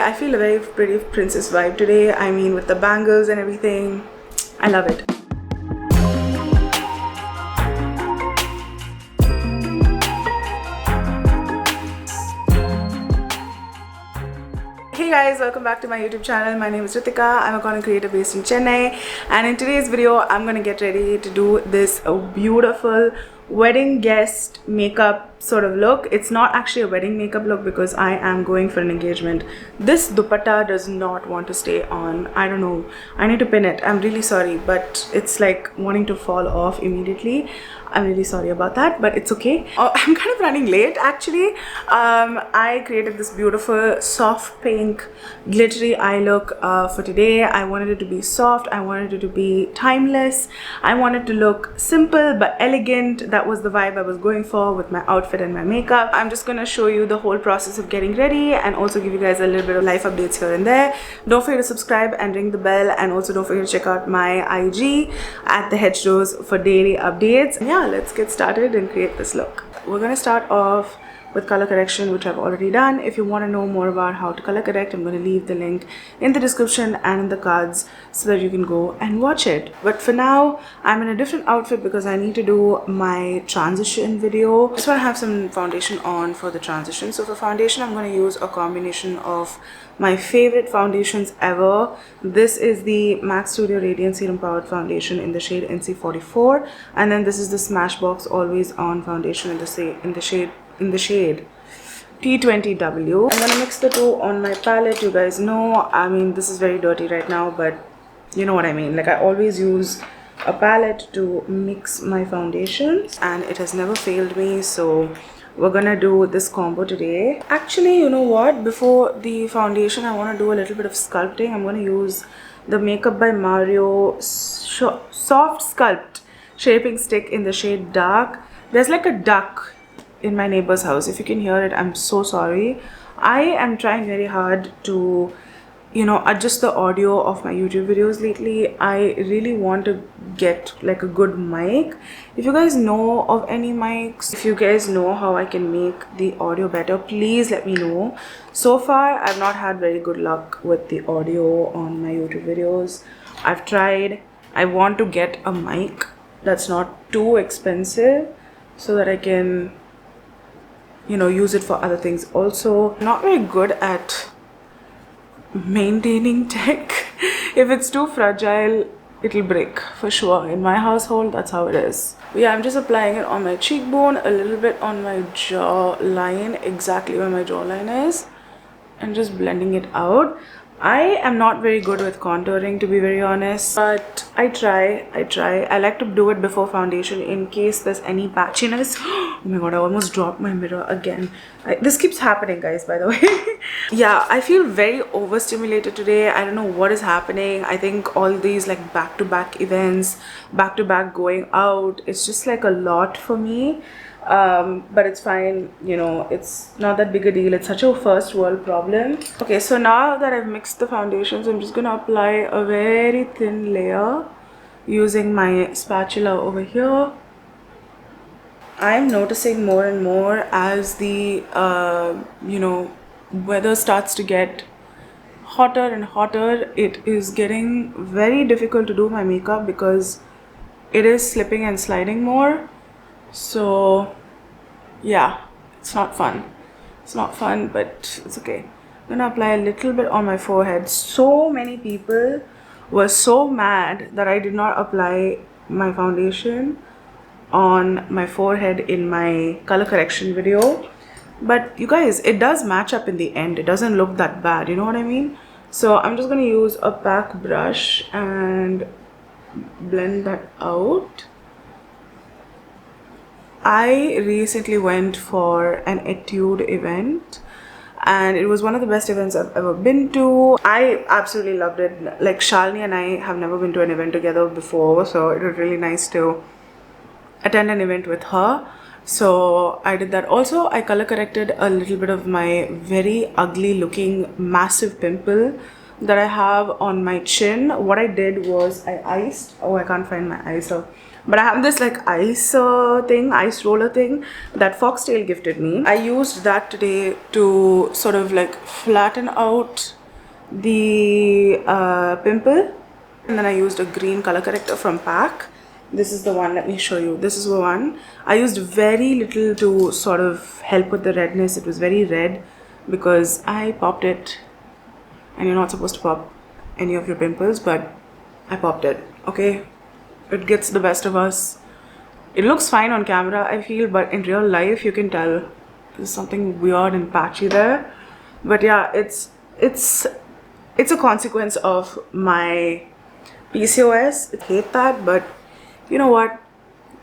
I feel a very pretty princess vibe today. I mean, with the bangles and everything. I love it. Hey guys, welcome back to my YouTube channel. My name is Ritika. I'm a content creator based in Chennai, and in today's video I'm gonna get ready to do this beautiful wedding guest makeup sort of look. It's not actually a wedding makeup look because I am going for an engagement. This dupatta does not want to stay on. I don't know, I need to pin it. I'm really sorry, but it's like wanting to fall off immediately. I'm really sorry about that, but it's okay. I'm kind of running late actually. I created this beautiful soft pink glittery eye look for today. I wanted it to be soft, I wanted it to be timeless, I wanted to look simple but elegant. That was the vibe I was going for with my outfit and my makeup. I'm just gonna show you the whole process of getting ready and also give you guys a little bit of life updates here and there. Don't forget to subscribe and ring the bell, and also don't forget to check out my IG at thehdose for daily updates. Yeah, let's get started and create this look. We're gonna start off with color correction, which I've already done. If you want to know more about how to color correct, I'm going to leave the link in the description and in the cards so that you can go and watch it. But for now, I'm in a different outfit because I need to do my transition video. I just want to have some foundation on for the transition. So for foundation, I'm going to use a combination of my favorite foundations ever. This is the MAC Studio Radiant Serum Powered Foundation in the shade NC44, and then this is the Smashbox Always On Foundation in the shade T20W. I'm gonna mix the two on my palette. You guys know, I mean, this is very dirty right now, but you know what I mean. Like, I always use a palette to mix my foundations and it has never failed me, so we're gonna do this combo today. Actually, you know what, before the foundation I want to do a little bit of sculpting. I'm gonna use the Makeup by Mario Soft Sculpt Shaping Stick in the shade Dark. There's like a duck in my neighbor's house. If you can hear it, I'm so sorry. I am trying very hard to, you know, adjust the audio of my YouTube videos lately. I really want to get like a good mic. If you guys know of any mics, if you guys know how I can make the audio better, please let me know. So far I've not had very good luck with the audio on my YouTube videos. I've tried. I want to get a mic that's not too expensive so that I can, you know, use it for other things also. Not very good at maintaining tech. If it's too fragile, it'll break for sure. In my household, that's how it is. But yeah, I'm just applying it on my cheekbone, a little bit on my jawline, exactly where my jawline is, and just blending it out. I am not very good with contouring, to be very honest, but I try. I like to do it before foundation in case there's any patchiness. Oh my god, I almost dropped my mirror again. This keeps happening, guys, by the way. Yeah, I feel very overstimulated today. I don't know what is happening. I think all these like back-to-back events, back-to-back going out, it's just like a lot for me. But it's fine, you know, it's not that big a deal. It's such a first world problem. Okay, so now that I've mixed the foundations, I'm just gonna apply a very thin layer using my spatula over here. I'm noticing more and more as the you know, weather starts to get hotter and hotter, it is getting very difficult to do my makeup because it is slipping and sliding more. So yeah, it's not fun. It's not fun, but it's okay. I'm gonna apply a little bit on my forehead. So many people were so mad that I did not apply my foundation on my forehead in my color correction video, but you guys, it does match up in the end. It doesn't look that bad, you know what I mean? So I'm just gonna use a pack brush and blend that out. I recently went for an etude event and it was one of the best events I've ever been to. I absolutely loved it. Like, Shalini and I have never been to an event together before, so it was really nice to attend an event with her. So I did that. Also, I color corrected a little bit of my very ugly looking massive pimple that I have on my chin. What I did was I iced, oh, I can't find my eye, so But I have this like ice ice roller thing that Foxtail gifted me. I used that today to sort of like flatten out the pimple, and then I used a green color corrector from PAC. This is the one, let me show you. This is the one. I used very little to sort of help with the redness. It was very red because I popped it, and you're not supposed to pop any of your pimples, but I popped it, okay? It gets the best of us. It looks fine on camera, I feel, but in real life you can tell there's something weird and patchy there. But yeah, it's a consequence of my PCOS. I hate that, but you know what?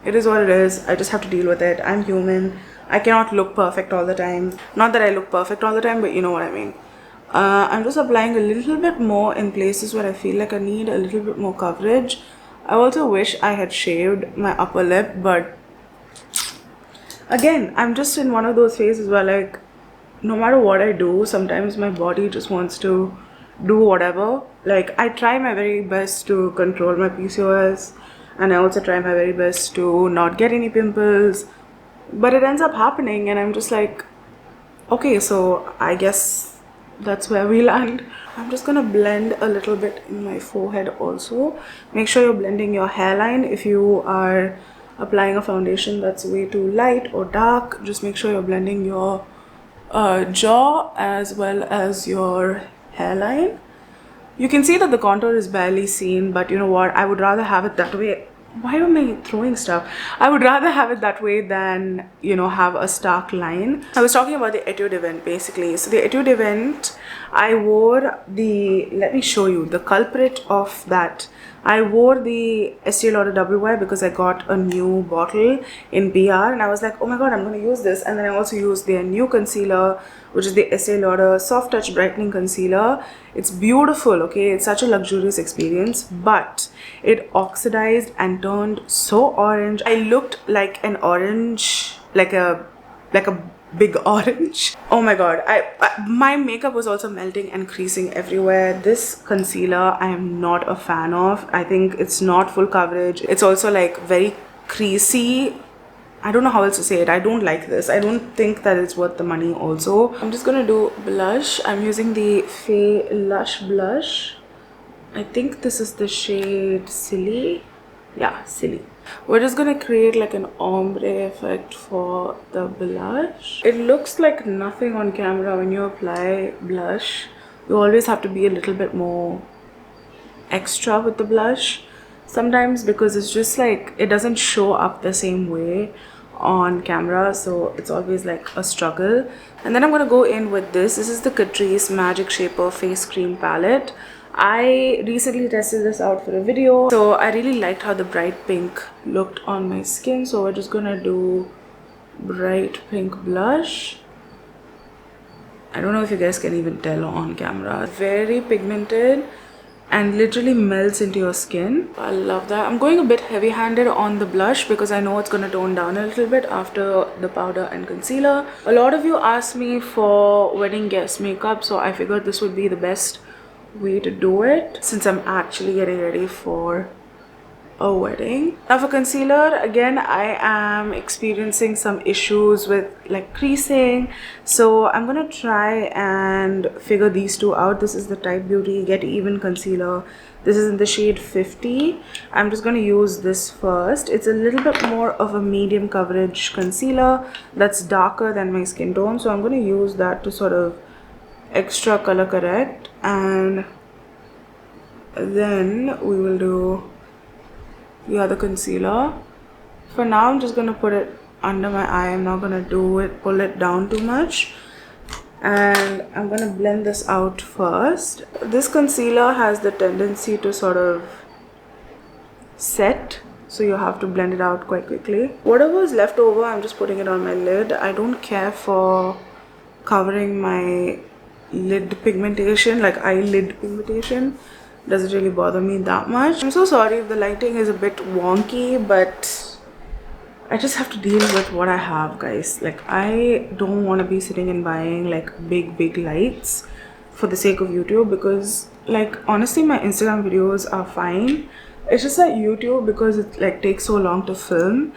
It is what it is. I just have to deal with it. I'm human. I cannot look perfect all the time. Not that I look perfect all the time, but you know what I mean. I'm just applying a little bit more in places where I feel like I need a little bit more coverage. I also wish I had shaved my upper lip, but again, I'm just in one of those phases where like no matter what I do, sometimes my body just wants to do whatever. Like I try my very best to control my PCOS, and I also try my very best to not get any pimples, but it ends up happening, and I'm just like, okay, so I guess that's where we land. I'm just gonna blend a little bit in my forehead also. Make sure you're blending your hairline. If you are applying a foundation that's way too light or dark, just make sure you're blending your jaw as well as your hairline. You can see that the contour is barely seen, but you know what? I would rather have it that way. Why am I throwing stuff? I would rather have it that way than, you know, have a stark line. I was talking about the Etude event basically. So the Etude event, I wore the, let me show you the culprit of that. I wore the Estee Lauder WY because I got a new bottle in PR, and I was like, oh my god, I'm going to use this. And then I also used their new concealer, which is the Estee Lauder Soft Touch Brightening Concealer. It's beautiful, okay? It's such a luxurious experience, but it oxidized and turned so orange. I looked like an orange, like a big orange. Oh my god, my makeup was also melting and creasing everywhere. This concealer I am not a fan of. I think it's not full coverage. It's also like very creasy. I don't know how else to say it. I don't like this. I don't think that it's worth the money also. I'm just gonna do blush. I'm using the Faye Lush blush. I think this is the shade Silly. Yeah, Silly. We're just gonna create like an ombre effect for the blush. It looks like nothing on camera when you apply blush. You always have to be a little bit more extra with the blush sometimes, because it's just like it doesn't show up the same way on camera, so it's always like a struggle. And then I'm gonna go in with this. This is the Catrice Magic Shaper Face Cream Palette. I recently tested this out for a video, so I really liked how the bright pink looked on my skin, so we're just gonna do bright pink blush. I don't know if you guys can even tell on camera. Very pigmented and literally melts into your skin. I love that. I'm going a bit heavy-handed on the blush because I know it's going to tone down a little bit after the powder and concealer. A lot of you asked me for wedding guest makeup, so I figured this would be the best way to do it since I'm actually getting ready for a wedding. Now for concealer, again I am experiencing some issues with like creasing, so I'm gonna try and figure these two out. This is the Type Beauty Get Even concealer. This is in the shade 50. I'm just gonna use this first. It's a little bit more of a medium coverage concealer that's darker than my skin tone, so I'm gonna use that to sort of extra color correct, and then we will do the other concealer. For now I'm just gonna put it under my eye. I'm not gonna pull it down too much, and I'm gonna blend this out first. This concealer has the tendency to sort of set, so you have to blend it out quite quickly. Whatever is left over, I'm just putting it on my lid. I don't care for covering my lid pigmentation, like eyelid pigmentation. Doesn't really bother me that much. I'm so sorry if the lighting is a bit wonky, but I just have to deal with what I have, guys. Like, I don't want to be sitting and buying like big lights for the sake of YouTube, because like honestly my Instagram videos are fine. It's just that YouTube, because it like takes so long to film,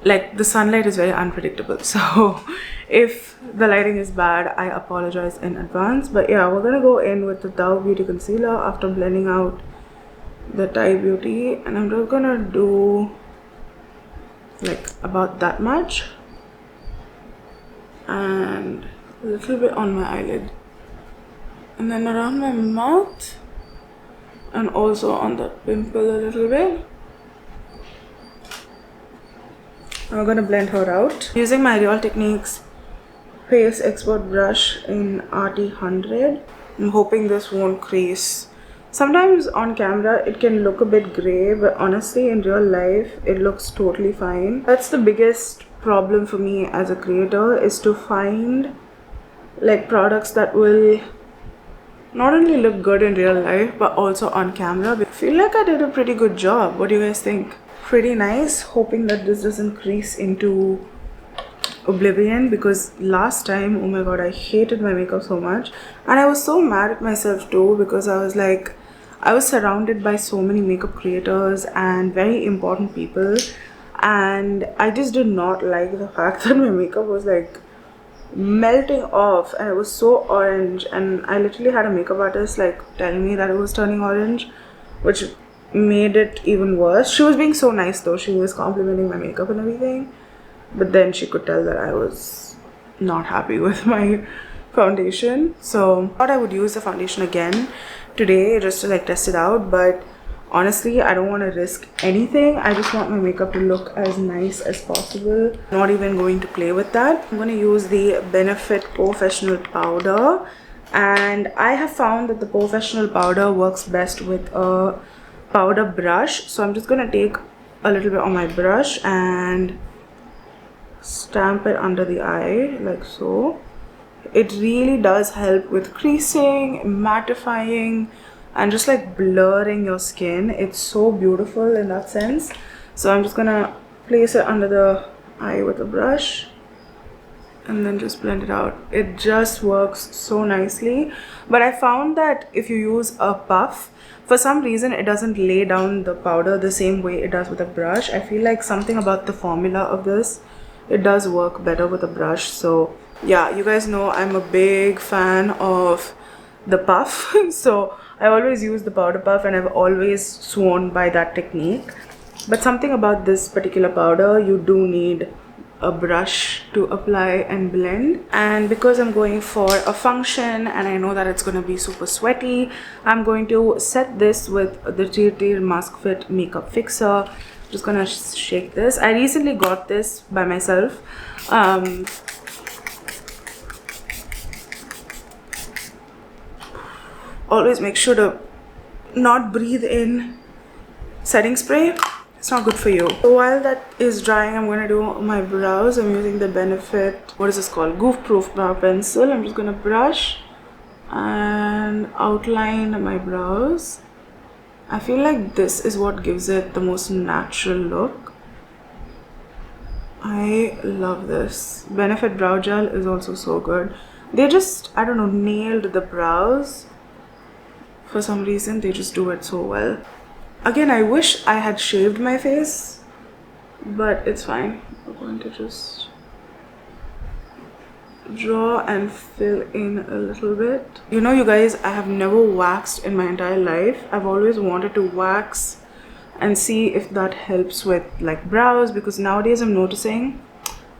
like the sunlight is very unpredictable. So if the lighting is bad, I apologize in advance. But yeah, we're gonna go in with the Dove Beauty Concealer after blending out the Thai Beauty, and I'm just gonna do like about that much and a little bit on my eyelid, and then around my mouth, and also on the pimple a little bit. I'm gonna blend her out using my Real Techniques Face Expert brush in RT100. I'm hoping this won't crease. Sometimes on camera it can look a bit grey, but honestly in real life it looks totally fine. That's the biggest problem for me as a creator, is to find like products that will not only look good in real life but also on camera. I feel like I did a pretty good job. What do you guys think? Pretty nice. Hoping that this doesn't crease into oblivion, because last time, oh my god, I hated my makeup so much, and I was so mad at myself too, because I was like, I was surrounded by so many makeup creators and very important people, and I just did not like the fact that my makeup was like melting off and it was so orange, and I literally had a makeup artist like telling me that it was turning orange, which made it even worse. She was being so nice though, she was complimenting my makeup and everything, but then she could tell that I was not happy with my foundation. So I thought I would use the foundation again today just to like test it out, but honestly I don't want to risk anything. I just want my makeup to look as nice as possible. Not even going to play with that. I'm going to use the Benefit Professional powder, and I have found that the professional powder works best with a powder brush. So I'm just going to take a little bit on my brush and stamp it under the eye like so. It really does help with creasing, mattifying, and just like blurring your skin. It's so beautiful in that sense. So I'm just gonna place it under the eye with a brush and then just blend it out. It just works so nicely. But I found that if you use a puff, for some reason it doesn't lay down the powder the same way it does with a brush. I feel like something about the formula of this, it does work better with a brush. So yeah, you guys know I'm a big fan of the puff. So I always use the powder puff, and I've always sworn by that technique. But something about this particular powder, you do need a brush to apply and blend. And because I'm going for a function and I know that it's going to be super sweaty, I'm going to set this with the Tint Mask Fit Makeup Fixer. Just gonna shake this. I recently got this by myself. Always make sure to not breathe in setting spray. It's not good for you. So while that is drying, I'm gonna do my brows. I'm using the Benefit, what is this called, Goof Proof brow pencil. I'm just gonna brush and outline my brows. I feel like this is what gives it the most natural look. I love this. Benefit brow gel is also so good. They just, I don't know, nailed the brows. For some reason they just do it so well. Again, I wish I had shaved my face, but it's fine. I'm going to just draw and fill in a little bit. You know, you guys, I have never waxed in my entire life. I've always wanted to wax and see if that helps with like brows, because nowadays I'm noticing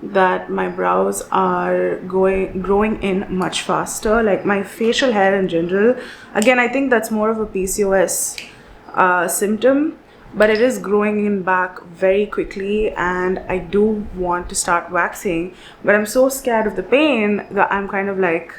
that my brows are growing in much faster, like my facial hair in general. Again, I think that's more of a PCOS symptom, but it is growing in back very quickly, and I do want to start waxing, but I'm so scared of the pain that I'm kind of like,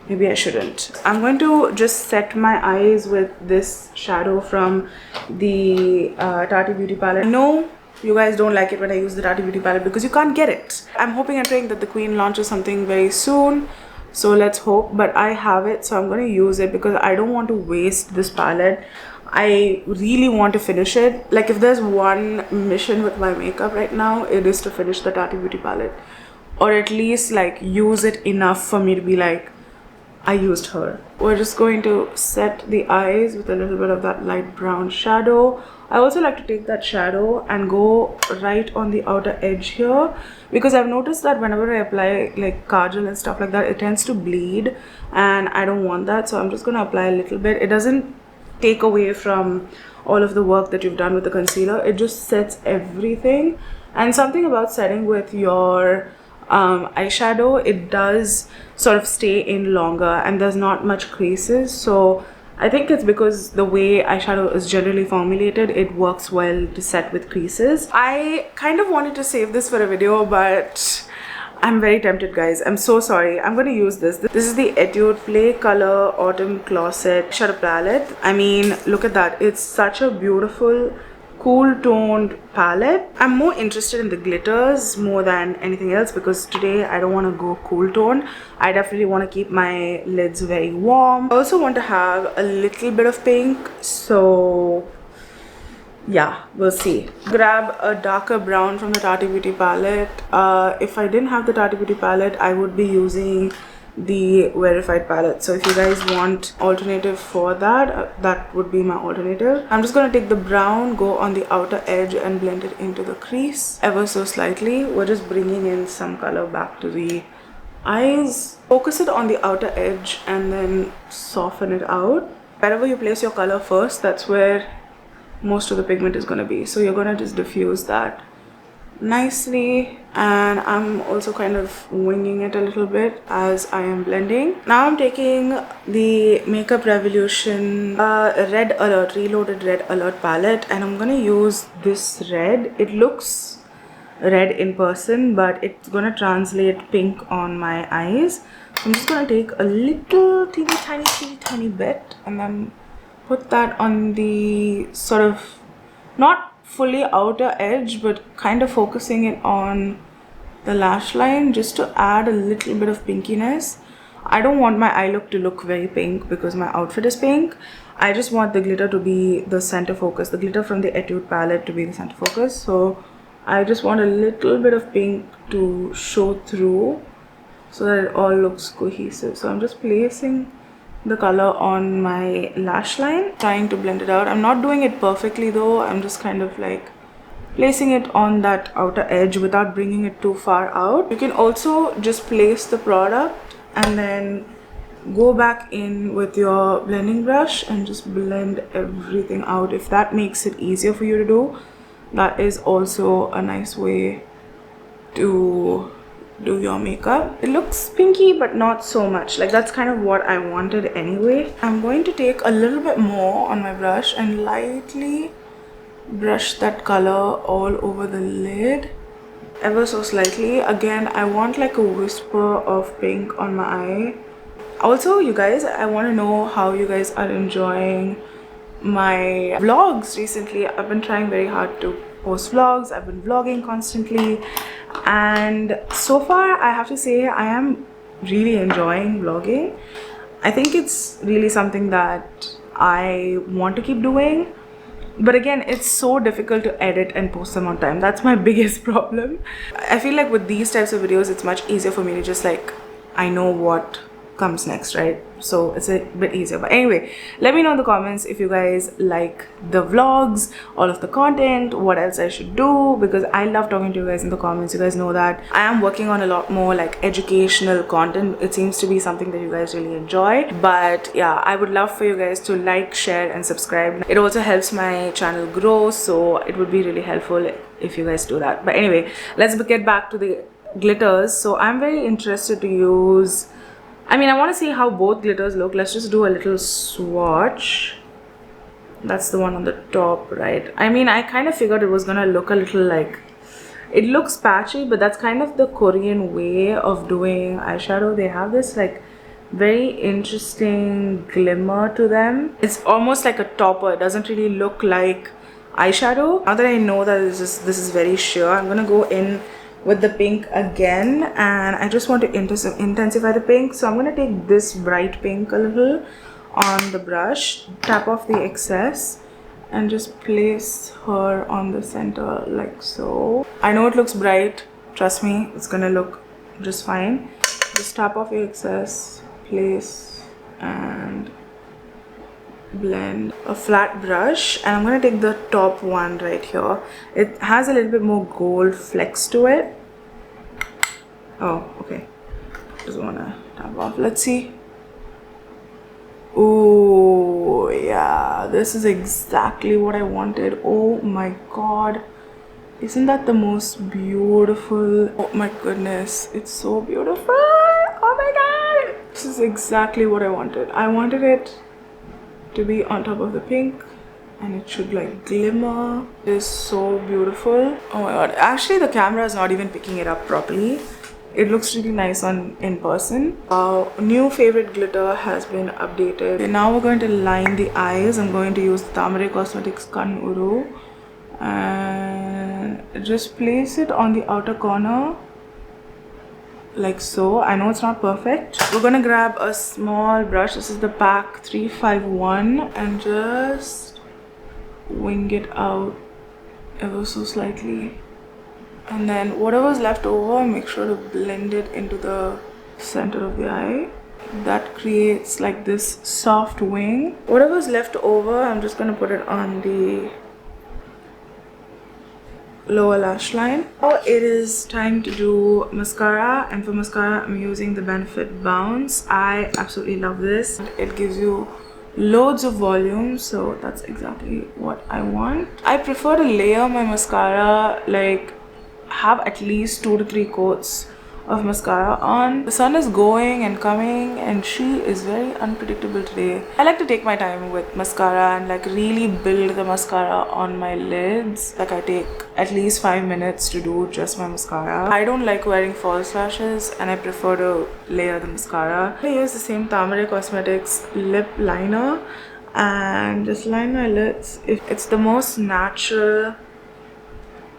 maybe I shouldn't. I'm going to just set my eyes with this shadow from the Tati Beauty palette. No, you guys don't like it when I use the Tati Beauty palette because you can't get it. I'm hoping and praying that the Queen launches something very soon, so let's hope. But I have it, so I'm going to use it because I don't want to waste this palette. I really want to finish it. Like, if there's one mission with my makeup right now, it is to finish the Tati Beauty palette, or at least like use it enough for me to be like, I used her. We're just going to set the eyes with a little bit of that light brown shadow. I also like to take that shadow and go right on the outer edge here, because I've noticed that whenever I apply like Kajal and stuff like that, it tends to bleed, and I don't want that. So I'm just going to apply a little bit. It doesn't take away from all of the work that you've done with the concealer. It just sets everything. And something about setting with your eyeshadow, it does sort of stay in longer and there's not much creases. So I think it's because the way eyeshadow is generally formulated, it works well to set with creases. I kind of wanted to save this for a video, but I'm very tempted, guys. I'm so sorry. I'm going to use this. This is the Etude Play Color Autumn Closet Shadow Palette. I mean, look at that. It's such a beautiful, cool toned palette. I'm more interested in the glitters more than anything else, because today I don't want to go cool tone. I definitely want to keep my lids very warm. I also want to have a little bit of pink, so yeah, we'll see. Grab a darker brown from the Tati Beauty palette. If I didn't have the Tati Beauty palette, I would be using the Verified palette. So if you guys want alternative for that, that would be my alternative. I'm just going to take the brown, go on the outer edge and blend it into the crease ever so slightly. We're just bringing in some color back to the eyes. Focus it on the outer edge and then soften it out. Wherever you place your color first, that's where most of the pigment is going to be. So you're going to just diffuse that nicely, and I'm also kind of winging it a little bit as I am blending. Now I'm taking the Makeup Revolution Red Alert, Reloaded Red Alert palette, and I'm going to use this red. It looks red in person, but it's going to translate pink on my eyes. So I'm just going to take a little teeny bit and then put that on the sort of not fully outer edge, but kind of focusing it on the lash line, just to add a little bit of pinkiness. I don't want my eye look to look very pink because my outfit is pink. I just want the glitter to be the center focus, the glitter from the Etude palette to be the center focus. So I just want a little bit of pink to show through so that it all looks cohesive. So I'm just placing the color on my lash line, trying to blend it out. I'm not doing it perfectly though. I'm just kind of like placing it on that outer edge without bringing it too far out. You can also just place the product and then go back in with your blending brush and just blend everything out. If that makes it easier for you to do, that is also a nice way to do your makeup. It looks pinky, but not so much. Like, that's kind of what I wanted anyway. I'm going to take a little bit more on my brush and lightly brush that color all over the lid, ever so slightly. Again, I want like a whisper of pink on my eye. Also, you guys, I want to know how you guys are enjoying my vlogs recently. I've been trying very hard to post vlogs. I've been vlogging constantly, and so far I have to say I am really enjoying vlogging. I think it's really something that I want to keep doing, but again, it's so difficult to edit and post them on time. That's my biggest problem. I feel like with these types of videos, it's much easier for me to just like, I know what comes next, right? So it's a bit easier. But anyway, let me know in the comments if you guys like the vlogs, all of the content, what else I should do, because I love talking to you guys in the comments. You guys know that I am working on a lot more like educational content. It seems to be something that you guys really enjoy. But yeah, I would love for you guys to like, share and subscribe. It also helps my channel grow, so it would be really helpful if you guys do that. But anyway, let's get back to the glitters. So I'm very interested to use, I mean, I want to see how both glitters look. Let's just do a little swatch. That's the one on the top, right? I mean, I kind of figured it was gonna look a little like, it looks patchy, but that's kind of the Korean way of doing eyeshadow. They have this like very interesting glimmer to them. It's almost like a topper. It doesn't really look like eyeshadow. Now that I know that this is very sheer, I'm gonna go in with the pink again, and I just want to intensify the pink. So I'm going to take this bright pink a little on the brush, tap off the excess and just place her on the center like so. I know it looks bright, trust me, it's going to look just fine. Just tap off your excess, place and blend a flat brush, and I'm gonna take the top one right here. It has a little bit more gold flecks to it. Oh, okay. Just wanna tap off. Let's see. Oh yeah, this is exactly what I wanted. Oh my god, isn't that the most beautiful? Oh my goodness, it's so beautiful. Oh my god, this is exactly what I wanted. I wanted it to be on top of the pink and it should like glimmer. It is so beautiful. Oh my god, actually the camera is not even picking it up properly. It looks really nice on in person. Our new favorite glitter has been updated. Okay, now we're going to line the eyes. I'm going to use Tamare Cosmetics Kan Uru and just place it on the outer corner like so. I know it's not perfect. We're gonna grab a small brush. This is the pack 351 and just wing it out ever so slightly. And then whatever's left over, make sure to blend it into the center of the eye. That creates like this soft wing. Whatever's left over, I'm just gonna put it on the lower lash line. Now it is time to do mascara, and for mascara I'm using the Benefit Bounce. I absolutely love this. It gives you loads of volume, so that's exactly what I want. I prefer to layer my mascara, like have at least 2 to 3 coats of mascara on. The sun is going and coming and she is very unpredictable today. I like to take my time with mascara and like really build the mascara on my lids. Like I take at least 5 minutes to do just my mascara. I don't like wearing false lashes and I prefer to layer the mascara. I use the same Tamare Cosmetics lip liner and just line my lids. It's the most natural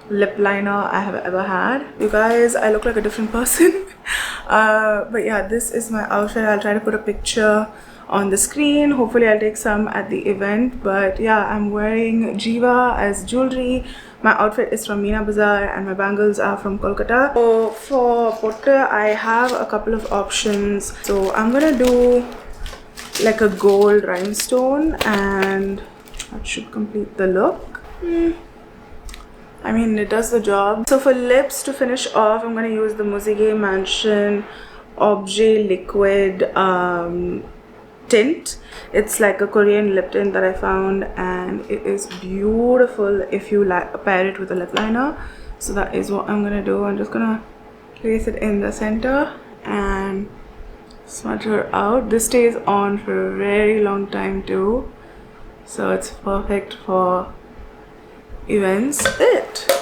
lip liner I have ever had. You guys, I look like a different person. But yeah, this is my outfit. I'll try to put a picture on the screen. Hopefully I'll take some at the event. But yeah, I'm wearing Jiva as jewelry. My outfit is from Meena Bazaar and my bangles are from Kolkata. So for Potta, I have a couple of options. So I'm gonna do like a gold rhinestone and that should complete the look. I mean, it does the job. So for lips to finish off, I'm going to use the Musige Mansion Objet Liquid Tint. It's like a Korean lip tint that I found and it is beautiful if you pair it with a lip liner. So that is what I'm going to do. I'm just going to place it in the center and smudge her out. This stays on for a very long time too. So it's perfect for events.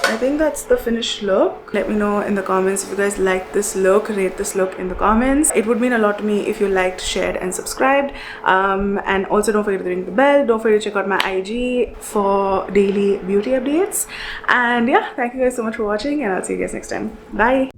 I think that's the finished look. Let me know in the comments if you guys like this look. Rate this look in the comments. It would mean a lot to me if you liked, shared and subscribed, and also don't forget to ring the bell. Don't forget to check out my IG for daily beauty updates. And yeah, thank you guys so much for watching and I'll see you guys next time. Bye.